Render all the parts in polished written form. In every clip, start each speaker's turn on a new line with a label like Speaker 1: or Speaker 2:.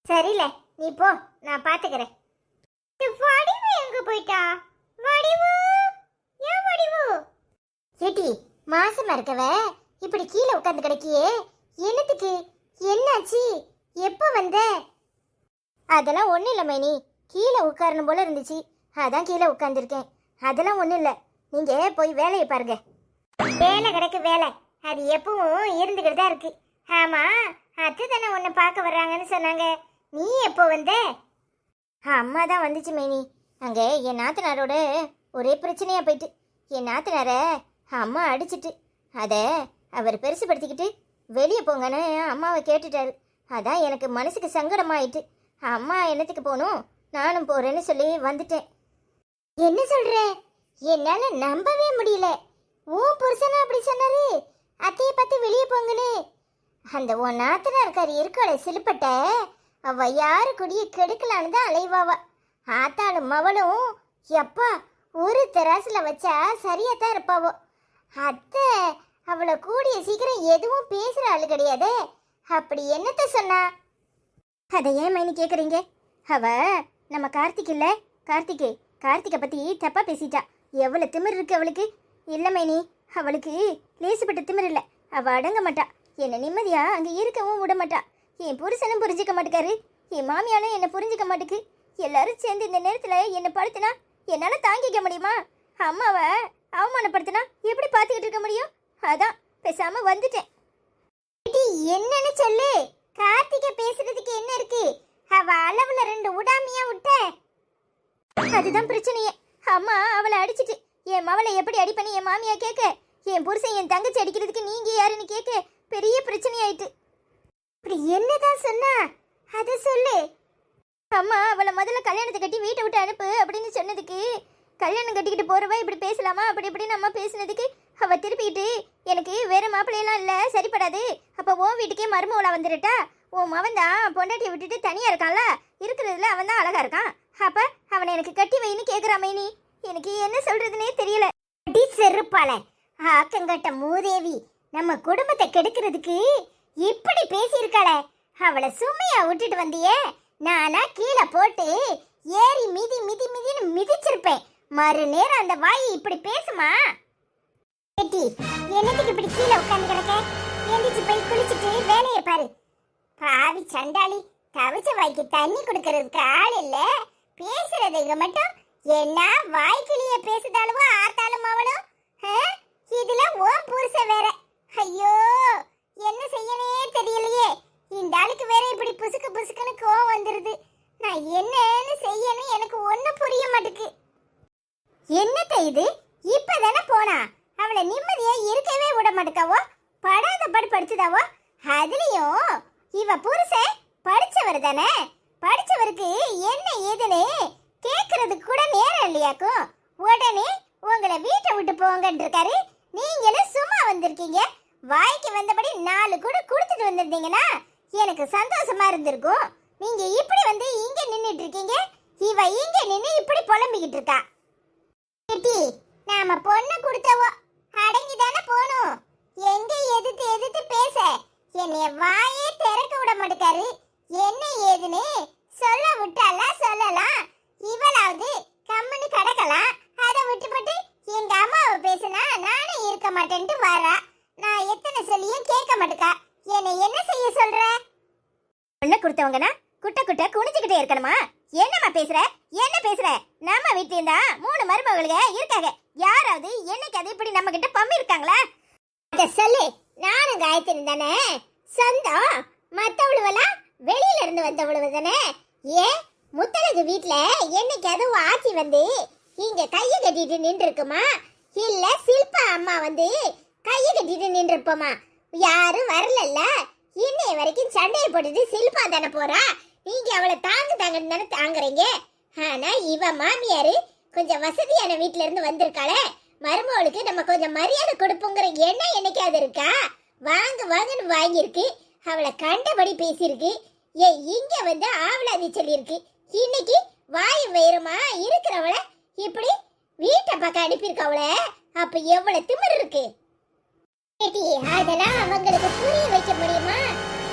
Speaker 1: சரியில்ல, நீ போ, நான் பாத்துக்கிறேன். வடிவு எங்க போயிட்டா? வடிவு, ஏன் வடிவு? ஏட்டி, மாசமா இருக்கவ இப்படி கீழே உட்கார்ந்து கிடக்கியே, என்னத்துக்கு? என்னாச்சு? எப்போ வந்த? அதெல்லாம் ஒன்றும் இல்லை மைனி, கீழே உட்காரணும் போல இருந்துச்சு, அதான் கீழே உட்காந்துருக்கேன். அதெல்லாம் ஒன்றும் இல்லை, நீங்கள் போய் வேலையை பாருங்க. வேலை கிடக்கு வேலை, அது எப்பவும் இருந்துக்கிட்டு தான் இருக்கு. ஆமாம், அத்தை தானே உன்னை பார்க்க வர்றாங்கன்னு சொன்னாங்க, நீ எப்போ வந்த? அம்மா தான் வந்துச்சு மைனி. அங்கே என் நாத்தனாரோட ஒரே பிரச்சனையாக போயிட்டு என் நாத்தனாரை அம்மா அடிச்சிட்டு அதை அவர் பெருசுப்படுத்திக்கிட்டு வெளியே போங்கன்னு அம்மாவை கேட்டுட்டாரு. அதான் எனக்கு மனசுக்கு சங்கடமாயிட்டு அம்மா என்னத்துக்கு போகணும், நானும் போகிறேன்னு சொல்லி வந்துட்டேன். என்ன சொல்கிற? என்னால் நம்பவே முடியல. உன் புருஷனா அப்படி சொன்னாரு, அத்தையை பார்த்து வெளியே போங்கன்னு? அந்த உன் நாத்தனார் இருக்காரு இருக்காளே சிலுப்பட்ட, அவ யாரு குடியை கெடுக்கலான்னு தான் அலைவாவா. ஆத்தாளும் மவளும் எப்பா ஒரு தெராசில் வச்சா சரியாத்தான் இருப்பாவோ. அத்தை அவளை கூடிய சீக்கிரம் எதுவும் பேசுகிற ஆளு கிடையாதே. அப்படி என்னத்த சொன்னா? அதை ஏன் மைனி கேட்குறீங்க? அவ நம்ம கார்த்திக் இல்லை, கார்த்திகை பற்றி தப்பாக பேசிட்டா. எவ்வளோ திமிர் இருக்கு அவளுக்கு? இல்லை மைனி, அவளுக்கு லேசுப்பட்ட திமிர் இல்லை. அவள் அடங்க மாட்டா, என்னை நிம்மதியாக அங்கே இருக்கவும் விட மாட்டா. என் புருஷனும் புரிஞ்சிக்க மாட்டேக்காரு, என் மாமியாலும் என்னை புரிஞ்சிக்க மாட்டேக்கு. எல்லாரும் சேர்ந்து இந்த நேரத்தில் என்னை படுத்தினா என்னால் தாங்கிக்க முடியுமா? அம்மாவை அவமானப்படுத்தினா எப்படி பார்த்துக்கிட்டு இருக்க முடியும்? அதான் பேசாமல் வந்துட்டேன். என்னன்னு சொல்லு, கார்த்திகை பேசுறதுக்கு என்ன இருக்கு? அவ அளவுல 2 உடாமியா விட்ட, அதுதான் பிரச்சனையே. அம்மா அவளை அடிச்சிட்டு என் மவளை எப்படி அடிப்பனி என் மாமியா கேட்க, என் புருஷன் என் தங்கச்சி அடிக்கிறதுக்கு நீங்க யாருன்னு கேட்க பெரிய பிரச்சனை ஆயிட்டு. இப்படி என்னதான் சொன்னா அதை சொல்லு. அம்மா அவளை முதல்ல கல்யாணத்தை கட்டி வீட்டை விட்டு அனுப்பு அப்படின்னு சொன்னதுக்கு, கல்யாணம் கட்டிக்கிட்டு போறவ இப்படி பேசலாமா அப்படி இப்படின்னு அம்மா பேசினதுக்கு அவ திருப்பிக்கிட்டு எனக்கு வேற மாப்பிள்ளையெல்லாம் இல்லை சரிப்படாது, அப்போ உன் வீட்டுக்கே மருமவளா வந்துருட்டா, உன் மவன் தான் பொண்டாட்டியை விட்டுட்டு தனியாக இருக்கான்ல, இருக்கிறதுல அவன் தான் அழகா இருக்கான், அப்போ அவனை எனக்கு கட்டி வைன்னு கேட்குறா மைனி. எனக்கு என்ன சொல்றதுனே தெரியல. அடி செருப்பால ஆக்கங்கட்ட மூதேவி, நம்ம குடும்பத்தை கெடுக்கிறதுக்கு இப்படி பேசியிருக்காளே, அவளை சும்மையா விட்டுட்டு வந்தியே, நானா கீழே போட்டு ஏறி மிதி மிதி மிதின்னு மிதிச்சிருப்பேன். மறு நேரம் அந்த வாய் இப்படி பேசுமா? என்னத்துக்கு இப்படி கீழே உட்காந்து கிடக்க? எந்திரிச்சு போய் குளிச்சுட்டு வேலையை பாரு. பாவி சண்டாளி, தவிச்ச வாய்க்கு தண்ணி கொடுக்கறதுக்கு ஆள் இல்ல, பேசுறதுங்க மட்டும் என்ன வாய்க்கிளிய பேசுதாலுவோ ஆத்தாலும் அவளும். இதுல ஓம் புருஷ வேற. ஐயோ, என்ன செய்யனே தெரியலையே. இந்த ஆளுக்கு வேற இப்படி புசுக்கு புசுக்குன்னு கோவம் வந்துருது. நான் என்னன்னு செய்யணும் எனக்கு ஒன்னும் புரிய மாட்டுக்கு. என்னத்த இது? இப்பதானே போனா, அவளை நிம்மதியா இருக்கவே விட மாட்டேக்காவோ, படாத படு படிச்சுதாவோ. அதுலயும் இவ புருஷன் படிச்சவர் தானே, படிச்சவருக்கு என்ன ஏதுன்னு கேக்குறதுக்கு கூட நேரம் இல்லையாக்கும். உடனே உங்களை வீட்டை விட்டு போங்கன்னு இருக்காரு. நீங்களும் சும்மா வந்திருக்கீங்க, வாய்க்கு வந்தபடி 4 கூட கொடுத்துட்டு வந்திருந்தீங்கன்னா எனக்கு சந்தோஷமா இருந்திருக்கும். நீங்க இப்படி வந்து இங்க நின்னுட்டு இருக்கீங்க, இவ இங்க நின்னு இப்படி புலம்பிக்கிட்டு இருக்கா. நாம பொண்ணு கொடுத்தவோ அடங்கிதானே போகணும். எங்க எதிர்த்து எதிர்த்து பேச என்னைய வாயே திறக்க விட மாட்டேக்காரு. என்ன ஏதுன்னு சொல்ல விட்டாலா சொல்லலாம், இவளாவது கம்முன்னு கிடக்கலாம். அதை விட்டுப்பட்டு எங்க அம்மாவை பேசினா நானும் இருக்க மாட்டேன்ட்டு வரா. நான் எத்தனை சொல்லியும் கேட்க மாட்டேக்கா. என்னை என்ன செய்ய சொல்ற? பொண்ணு கொடுத்தவங்கன்னா குட்ட குட்ட குனிச்சுக்கிட்டே இருக்கணுமா? என்னம்மா பேசுற, என்ன பேசுற? நம்ம வீட்டுல இருந்தா 3 மருமகளுங்க இருக்காங்க, யாராவது என்னைக்கு இப்படி நம்ம கிட்ட பம்மி இருக்காங்களா? அத சொல்லு. நானும் காயத்ரி தானே சொந்தம், மத்தவளுவெல்லாம் வெளியில இருந்து வந்தவளுவ தானே. ஏன் முத்தலகு வீட்டுல என்னைக்கு அதுவும் ஆச்சி வந்து இங்க கைய கட்டிட்டு நின்று இருக்குமா, இல்ல சில்பா அம்மா வந்து கைய கட்டிட்டு நின்று இருப்போமா? யாரும் வரலல்ல. இன்னைய வரைக்கும் சண்டையை போட்டுட்டு சில்பா தானே போறா, நீங்க அவளை தாங்கன்னு தானே தாங்குறீங்க. ஆனா இவ மாமியாரு கொஞ்சம் வசதியான வீட்டுல இருந்து வந்திருக்காளே, மருமகளுக்கு நம்ம கொஞ்சம் மரியாதை கொடுப்போங்கிற எண்ணம் என்னைக்காவது இருக்கா? வாங்க வாங்கன்னு வாங்கியிருக்கு, அவளை கண்டபடி பேசியிருக்கு. இங்க வந்து ஆவலாதி சொல்லியிருக்கு. இன்னைக்கு வாய் வேறுமா இருக்கிறவள இப்படி வீட்டை பக்கம் அனுப்பியிருக்க. அப்ப எவ்வளவு திமிர் இருக்கு? அதெல்லாம் அவங்களுக்கு புரிய வைக்க முடியுமா?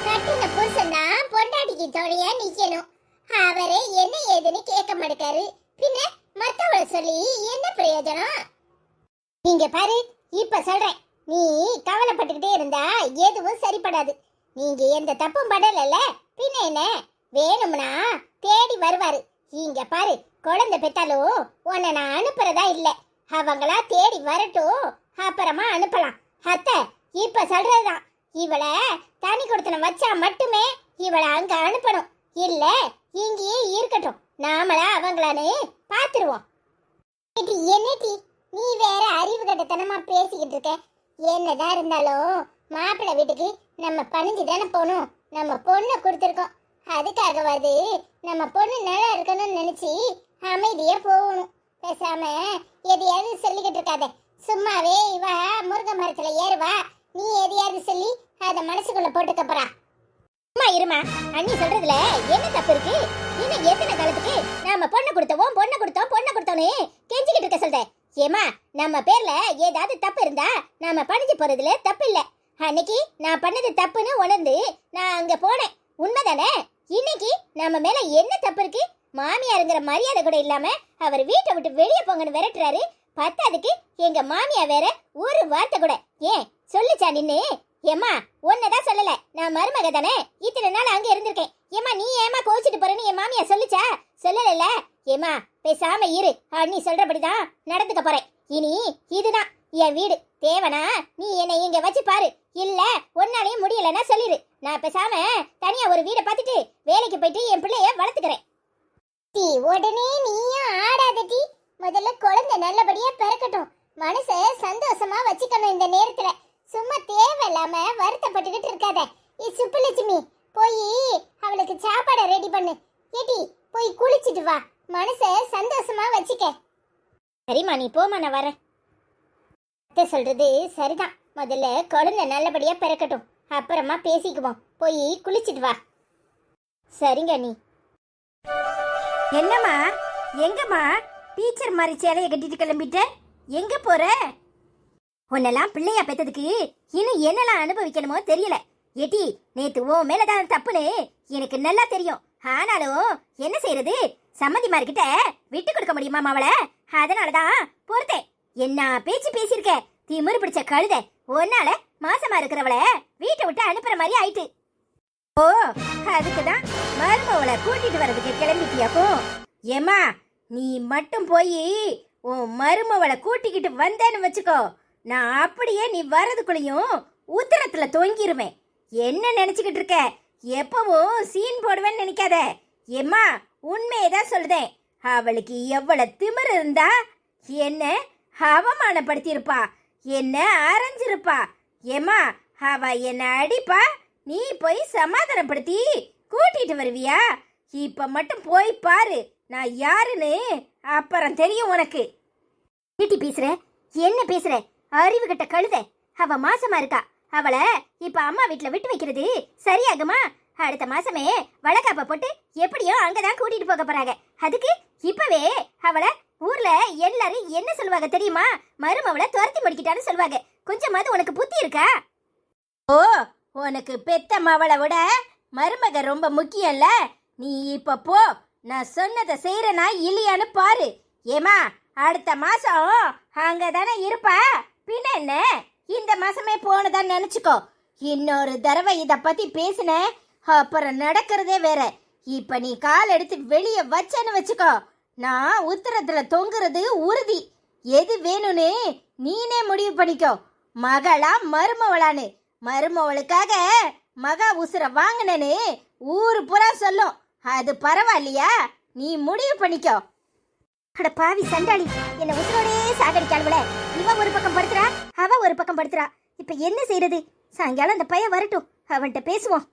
Speaker 1: கட்டின புருஷன் தான் பொண்டாட்டி துணைக்கு துணையா நிக்கணும். அவரே என்ன ஏதுன்னு கேட்க மாட்டாரு. பின்ன மத்தவள சொல்லி என்ன பிரயோஜனம்? நீங்க பாரு, இப்ப சொல்றேன், நீ கவலைப்பட்டுக்கிட்டே இருந்தா எதுவும் சரிப்படாது. நீங்க எந்த தப்பும் படலல்ல, பின்ன என்ன? வேணும்னா தேடி வருவாரு. இங்க பாரு, குழந்தை பெத்தாலும் உன்னை நான் அனுப்புறதா இல்ல. அவங்களா தேடி வரட்டும், அப்புறமா அனுப்பலாம். அத்தை இப்ப சொல்றதுதான், இவளை தனி கொடுத்தன வச்சா மட்டுமே இவளை அங்க அனுப்பணும். இல்ல இங்கேயே இருக்கட்டும், நாமளா அவங்களான்னு பாத்துருவோம். என்னடி நீ வேற அறிவு கட்டத்தனமா பேசிக்கிட்டு இருக்க? என்னதான் இருந்தாலும் மாப்பிள்ளை வீட்டுக்கு நம்ம பணிஞ்சு தானே போகணும். நம்ம பொண்ணை கொடுத்துருக்கோம், அதுக்காகவாது நம்ம பொண்ணு நல்லா இருக்கணும்னு நினைச்சு அமைதியா போகணும். பேசாம எதையாவது சொல்லிக்கிட்டு இருக்காத. சும்மாவே இவ முருங்கை மரத்துல ஏறுவா, நீ எதையாவது சொல்லி அத மனசுக்குள்ள போட்டுக்கப்பறா. அம்மா இருமா, அண்ணி சொல்றதுல என்ன தப்பு இருக்கு? இன்னும் எத்தனை காலத்துக்கு நாம பொண்ணு கொடுத்தோம்னு கெஞ்சிக்கிட்டு இருக்க சொல்ற? ஏமா, நம்ம பேர்ல ஏதாவது தப்பு இருந்தா நாம பணிஞ்சு போறதுல தப்பு இல்ல. அன்னைக்கு நான் பண்ணது தப்புன்னு உணர்ந்து நான் அங்க போனேன், உண்மைதானே? இன்னைக்கு நம்ம மேல என்ன தப்பு இருக்கு? மாமியாருங்கிற மரியாதை கூட இல்லாம அவர் வீட்டை விட்டு வெளியே போங்கன்னு விரட்டுறாரு. பத்தாதுக்கு எங்க மாமியா வேற ஒரு வார்த்தை கூட ஏன் சொல்லுச்சா நின்னு? ஏமா ஒன்னதான் சொல்லல, நான் மருமக தானே, இத்தனை நாள் அங்க இருந்திருக்கேன். ஏமா நீ ஏமா கோச்சிட்டு போறேன்னு என் மாமியா சொல்லுச்சா? சொல்லல. ஏமா பேசாம இரு, அண்ணி சொல்றபடிதான் நடந்துக்க போறேன். இனி இதுதான் என் வீடு. தேவனா நீ என்னை இங்க வச்சு பாரு, இல்ல ஒன்னாலையும் முடியலன்னா சொல்லிடு. நான் பேசாம தனியா ஒரு வீடை பார்த்துட்டு வேலைக்கு போயிட்டு என் பிள்ளைய வளர்த்துக்கிறேன். உடனே நீயும் ஆடாதடி. முதல்ல குழந்தை நல்லபடியா பிறக்கட்டும், மனச சந்தோஷமா வச்சுக்கணும். இந்த நேரத்துல சும்மா தேவையில்லாம வருத்தப்பட்டுக்கிட்டு இருக்காத. சுப்புலட்சுமி, போய் அவளுக்கு சாப்பாடை ரெடி பண்ணு. ஏடி போய் குளிச்சிட்டு வா, மனச சந்தோஷமா வச்சுக்க. சரிம்மா, நீ போமா, நான் வரேன். அத்தை சொல்றது சரிதான், முதல்ல குழந்தை நல்லபடியா பிறக்கட்டும், அப்புறமா பேசிக்குவோம். போய் குளிச்சிட்டு வா. சரிங்க நீ.
Speaker 2: என்னம்மா, எங்கம்மா டீச்சர் மாதிரி சேலையை கட்டிட்டு கிளம்பிட்ட? எங்க போற? உன்னெல்லாம் பிள்ளையா பெத்ததுக்கு இன்னும் என்னெல்லாம் அனுபவிக்கணுமோ தெரியல. ஏட்டி, நேத்து உன் மேலதான் தப்புன்னு எனக்கு நல்லா தெரியும். ஆனாலும் என்ன செய்யறது, சம்மந்திமார்கிட்ட விட்டு கொடுக்க முடியுமா அவளை? அதனாலதான் பொறுத்தேன். என்ன பேச்சு பேசியிருக்க, திமிரு பிடிச்ச கழுத. ஒன்னால மாசமா இருக்கிறவளை வீட்டை விட்டு அனுப்புற மாதிரி ஆயிட்டு. ஓ, அதுக்குதான் மருமவளை கூட்டிட்டு வர்றதுக்கு கிளம்பிட்டியாப்போ? ஏமா, நீ மட்டும் போய் உன் மருமவளை கூட்டிக்கிட்டு வந்தேன்னு வச்சுக்கோ, நான் அப்படியே நீ வர்றதுக்குள்ளேயும் உத்தரத்துல தொங்கிருவேன். என்ன நினைச்சுக்கிட்டு இருக்க? எப்பவும் சீன் போடுவேன்னு நினைக்காத. ஏம்மா, உண்மையதான் சொல்லுதேன். அவளுக்கு எவ்வளவு திமிரு இருந்தா என்ன அவமானப்படுத்தி இருப்பா, என்ன அரைஞ்சிருப்பா. ஏம்மா, அவ என்ன அடிப்பா, நீ போய் சமாதானப்படுத்தி கூட்டிட்டு வருவியா? இப்ப மட்டும் போய் பாரு நான் யாருன்னு, அப்புறம் தெரியும் உனக்கு.
Speaker 1: வீட்டி பேசுற, என்ன பேசுற? அறிவு கட்ட கழுத. அவ மாசமா இருக்கா, அவளை இப்ப அம்மா வீட்டுல விட்டு வைக்கிறது சரியாகுமா? அடுத்த மாசமே வளக்காப்ப போட்டு எப்படியோ அங்கதான் கூட்டிட்டு போக போறாங்க. அதுக்கு இப்பவே அவளை ஊர்ல எல்லாரும் என்ன சொல்லுவாங்க தெரியுமா? மருமவளை துரத்தி முடிக்கிட்டான்னு சொல்லுவாங்க. கொஞ்சமாவது உனக்கு புத்தி இருக்கா?
Speaker 2: ஓ, உனக்கு பெத்த மவளை விட மருமக ரொம்ப முக்கியம்ல. நீ இப்ப போ, நான் சொன்னதை செய்யறனா இல்லையான்னு பாரு. ஏமா, அடுத்த மாசம் அங்கதானே இருப்பா, பின்ன என்ன இந்த மாசமே போனதான் நினைச்சுக்கோ. இன்னொரு தடவை இத பத்தி பேசின அப்புறம் நடக்கிறதே வேற. இப்ப நீ கால் எடுத்து வெளியே வச்சேன்னு வச்சுக்கோ, நான் உத்தரத்துல தொங்குறது உறுதி. எது வேணும்னு நீனே முடிவு பண்ணிக்கோ, மகளா மருமவளான்னு. மருமவளுக்காக மகா உசுர வாங்கினேன்னு ஊரு புறா சொல்லும், அது பரவாயில்லையா? நீ முடிவு பண்ணிக்கோ.
Speaker 1: அட பாவி சண்டாளி, என்ன உசுரோடே சாகடிக்காளுவல. இவ ஒரு பக்கம் படுத்துறா, அவ ஒரு பக்கம் படுத்துறா. இப்ப என்ன செய்யறது? சாயங்காலம் அந்த பையன் வரட்டும், அவன்கிட்ட பேசுவோம்.